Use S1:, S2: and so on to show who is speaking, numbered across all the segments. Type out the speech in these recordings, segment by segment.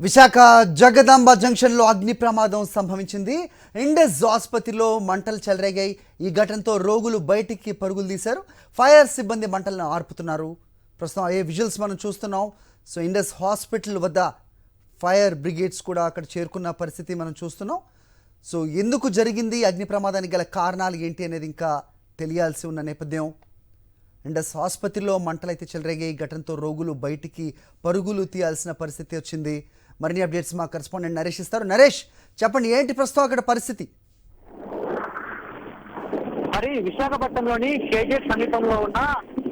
S1: విశాఖ జగదాంబ జంక్షన్లో అగ్ని ప్రమాదం సంభవించింది. ఇండస్ ఆసుపత్రిలో మంటలు చెలరేగాయి. ఈ ఘటనతో రోగులు బయటికి పరుగులు తీశారు. ఫైర్ సిబ్బంది మంటలను ఆర్పుతున్నారు. ప్రస్తుతం ఏ విజువల్స్ మనం చూస్తున్నాం. సో ఇండస్ హాస్పిటల్ వద్ద ఫైర్ బ్రిగేడ్స్ కూడా అక్కడ చేరుకున్న పరిస్థితి మనం చూస్తున్నాం. సో ఎందుకు జరిగింది, అగ్ని ప్రమాదానికి గల కారణాలు ఏంటి అనేది ఇంకా తెలియాల్సి ఉన్న నేపథ్యం. ఇండస్ ఆసుపత్రిలో మంటలు అయితే చెలరేగాయి. ఈ ఘటనతో రోగులు బయటికి పరుగులు తీయాల్సిన పరిస్థితి వచ్చింది. మరిన్ని అప్డేట్స్ మా కరెస్పాండెంట్ నరేష్ ఇస్తారు. నరేష్, చెప్పండి, ఏంటి ప్రస్తుతం అక్కడ పరిస్థితి?
S2: మరి విశాఖపట్నంలోని కేజీఎస్ సమీపంలో ఉన్న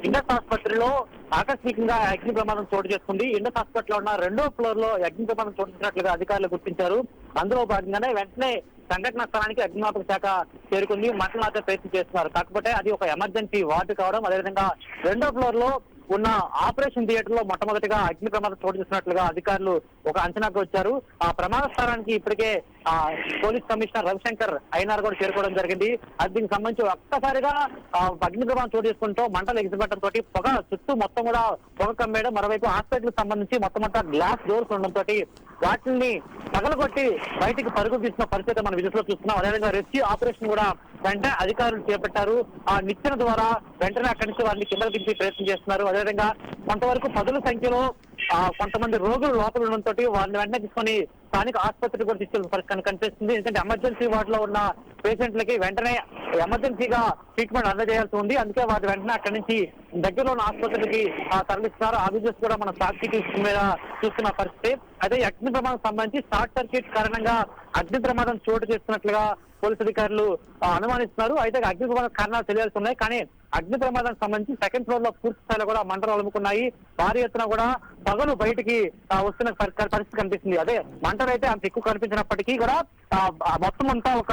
S2: ఇండస్ ఆసుపత్రిలో ఆకస్మికంగా అగ్ని ప్రమాదం చోటు చేసుకుంది. ఇండస్ హాస్పిటల్ ఉన్న 2వ ఫ్లోర్ లో అగ్ని ప్రమాదం చోటు చేసినట్లుగా అధికారులు గుర్తించారు. అందులో భాగంగానే వెంటనే సంఘటన స్థలానికి అగ్నిమాపక శాఖ చేరుకుంది. మంటలు ఆపే ప్రయత్నం చేస్తున్నారు. కాకపోతే అది ఒక ఎమర్జెన్సీ వార్డు కావడం, అదేవిధంగా 2వ ఫ్లోర్ లో ఉన్న ఆపరేషన్ థియేటర్ లో మొట్టమొదటిగా అగ్ని ప్రమాదం చోటు చేసినట్లుగా అధికారులు ఒక అంచనాకు వచ్చారు. ఆ ప్రమాద స్థానానికి ఇప్పటికే పోలీస్ కమిషనర్ రవిశంకర్ ఐనార్ కూడా చేరుకోవడం జరిగింది. అది దీనికి సంబంధించి ఒక్కసారిగా అగ్ని ప్రమాదం చోటు చేసుకుంటూ మంటలు ఎగిసిపట్టడంతో పొగ చుట్టూ మొత్తం కూడా పొగ కమ్మేయడం, మరోవైపు హాస్పిటల్ సంబంధించి మొత్తం గ్లాస్ డోర్స్ ఉండడంతో వాటిని పగలగొట్టి బయటికి పరుగు తీసిన పరిస్థితి మనం విజువల్స్ లో చూస్తున్నాం. అదేవిధంగా రెస్క్యూ ఆపరేషన్ కూడా వెంటనే అధికారులు చేపట్టారు. ఆ నిచ్చెన ద్వారా వెంటనే అక్కడి నుంచి వారిని కిందకు దింపి ప్రయత్నం చేస్తున్నారు. అదేవిధంగా కొంతవరకు పదుల సంఖ్యలో కొంతమంది రోగులు లోపల ఉండడంతో వారిని వెంటనే తీసుకొని స్థానిక ఆసుపత్రికి కూడా తీసుకెళ్లిన పరిస్థితి కనిపిస్తుంది. ఎందుకంటే ఎమర్జెన్సీ వార్డులో ఉన్న పేషెంట్లకి వెంటనే ఎమర్జెన్సీగా ట్రీట్మెంట్ అందజేయాల్సి ఉంది. అందుకే వారి వెంటనే అక్కడి నుంచి దగ్గరలో ఉన్న ఆసుపత్రికి తరలిస్తున్నారు. ఆ విజువల్స్ కూడా మన సాక్షి మీద చూస్తున్న పరిస్థితి. అదే అగ్ని ప్రమాదం సంబంధించి షార్ట్ సర్క్యూట్ కారణంగా అగ్ని ప్రమాదం చోటు చేస్తున్నట్లుగా పోలీసు అధికారులు అనుమానిస్తున్నారు. అయితే అగ్ని ప్రమాదం కారణాలు తెలియాల్సి ఉన్నాయి. కానీ అగ్ని ప్రమాదానికి సంబంధించి 2వ ఫ్లోర్ లో పూర్తి స్థాయిలో కూడా మంటలు అలుముకున్నాయి. భారీ ఎత్తున కూడా పగలు బయటికి వస్తున్న పరిస్థితి కనిపిస్తుంది. అదే మంటలు అయితే అంత ఎక్కువ కనిపించినప్పటికీ కూడా మొత్తం అంతా ఒక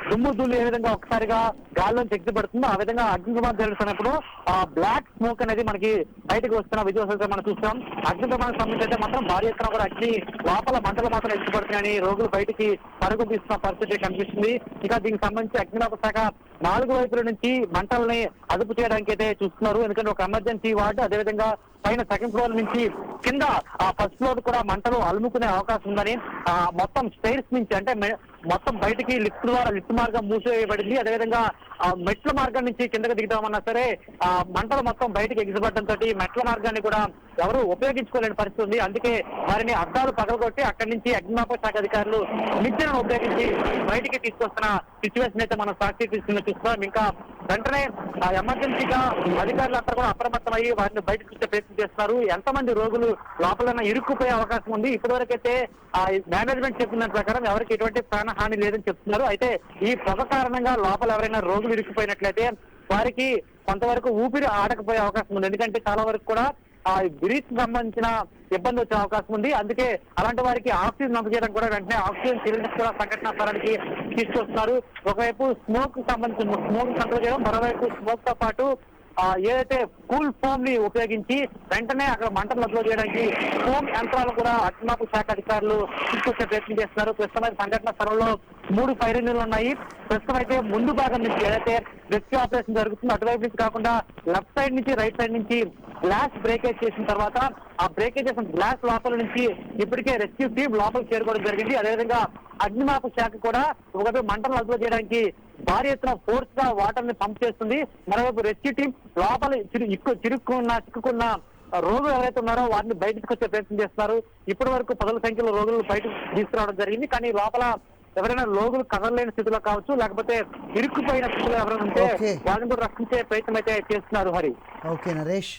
S2: దుమ్ము దుల్లు ఏ విధంగా ఒకసారిగా గాల్లోంచి ఎగ్గిపడుతుందో ఆ విధంగా అగ్ని ప్రమాదం జరుగుతున్నప్పుడు బ్లాక్ స్మోక్ అనేది మనకి బయటకు వస్తున్న విజువల్స్ మనం చూస్తాం. అగ్ని ప్రమాదం సంబంధించి అయితే మాత్రం భారీ ఎత్తున కూడా అగ్ని లోపల మంటలు మాత్రం ఎగ్గిపడుతున్నాయని రోగులు బయటికి పరుగు తీస్తున్న పరిస్థితి కనిపిస్తుంది. ఇంకా దీనికి సంబంధించి అగ్నిమాపక శాఖ 4 వైపుల నుంచి మంటల్ని అదుపు చేయడానికి అయితే చూస్తున్నారు. ఎందుకంటే ఒక ఎమర్జెన్సీ వార్డు, అదేవిధంగా పైన 2nd ఫ్లోర్ నుంచి కింద 1st ఫ్లోర్ కూడా మంటలు అలుముకునే అవకాశం ఉందని మొత్తం స్టైర్స్ నుంచి అంటే మొత్తం బయటికి లిఫ్ట్ మార్గం మూసివేయబడింది. అదేవిధంగా మెట్ల మార్గం నుంచి కిందకి దిగుతామన్నా సరే మంటలు మొత్తం బయటికి ఎగిసిపడడంతో మెట్ల మార్గాన్ని కూడా ఎవరు ఉపయోగించుకోలేని పరిస్థితి ఉంది. అందుకే వారిని అద్దాలు పగలగొట్టి అక్కడి నుంచి అగ్నిమాపక శాఖ అధికారులు నిచ్చెనను ఉపయోగించి బయటికి తీసుకొస్తున్న సిచ్యువేషన్ అయితే మనం సాక్షి చూస్తున్నాం. ఇంకా వెంటనే ఎమర్జెన్సీగా అధికారులు అంతా కూడా అప్రమత్తమయ్యి వారిని బయటకు తీసుకు ప్రయత్నం చేస్తున్నారు. ఎంతమంది రోగులు లోపల ఇరుక్కుపోయే అవకాశం ఉంది. ఇప్పటివరకైతే మేనేజ్మెంట్ చెప్పిన ప్రకారం ఎవరికి ఎటువంటి ప్రాణహాని లేదని చెప్తున్నారు. అయితే ఈ పొగ కారణంగా లోపల ఎవరైనా రోగులు ఇరుక్కుపోయినట్లయితే వారికి కొంతవరకు ఊపిరి ఆడకపోయే అవకాశం ఉంది. ఎందుకంటే చాలా వరకు కూడా బ్రీత్ సంబంధించిన ఇబ్బంది వచ్చే అవకాశం ఉంది. అందుకే అలాంటి వారికి ఆక్సిజన్ అందజేయడం కూడా వెంటనే ఆక్సిజన్ సిలిండర్స్ కూడా సంఘటన స్థలానికి తీసుకొస్తున్నారు. ఒకవైపు స్మోక్ సంబంధించిన స్మోక్ కంట్రోల్ చేయడం, మరోవైపు స్మోక్ తో పాటు ఏదైతే కూల్ ఫోమ్ ని ఉపయోగించి వెంటనే అక్కడ మంటలు అదుపు చేయడానికి ఫోమ్ యంత్రాలు కూడా అగ్నిమాపక శాఖ అధికారులు తీసుకొచ్చే ప్రయత్నం చేస్తున్నారు. ప్రస్తుతం సంఘటన స్థలంలో 3 ఫైర్ ఇంజిన్లు ఉన్నాయి. ప్రస్తుతం అయితే ముందు భాగం నుంచి ఏదైతే రెస్క్యూ ఆపరేషన్ జరుగుతుందో అటువైపు నుంచి కాకుండా లెఫ్ట్ సైడ్ నుంచి రైట్ సైడ్ నుంచి గ్లాస్ బ్రేకేజ్ చేసిన తర్వాత ఆ బ్రేకేజ్ చేసిన గ్లాస్ లోపల నుంచి ఇప్పటికే రెస్క్యూ టీం లోపలికి చేరుకోవడం జరిగింది. అదేవిధంగా అగ్నిమాపక శాఖ కూడా ఒకవైపు మంటలు అదుపు చేయడానికి భారీ ఎత్తున ఫోర్స్ గా వాటర్ ని పంప్ చేస్తుంది. మరోవైపు రెస్క్యూ టీం లోపల చిక్కుకున్న రోగులు ఎవరైతే ఉన్నారో వారిని బయటకు వచ్చే ప్రయత్నం చేస్తున్నారు. ఇప్పటి వరకు 10ల సంఖ్యలో రోగులు బయటకు తీసుకురావడం జరిగింది. కానీ లోపల ఎవరైనా రోగులు కదలలేని స్థితిలో కావచ్చు, లేకపోతే ఇరుక్కుపోయిన స్థితిలో ఎవరైనా ఉంటే వారిని కూడా రక్షించే ప్రయత్నం అయితే చేస్తున్నారు. హరి,
S1: ఓకే నరేష్.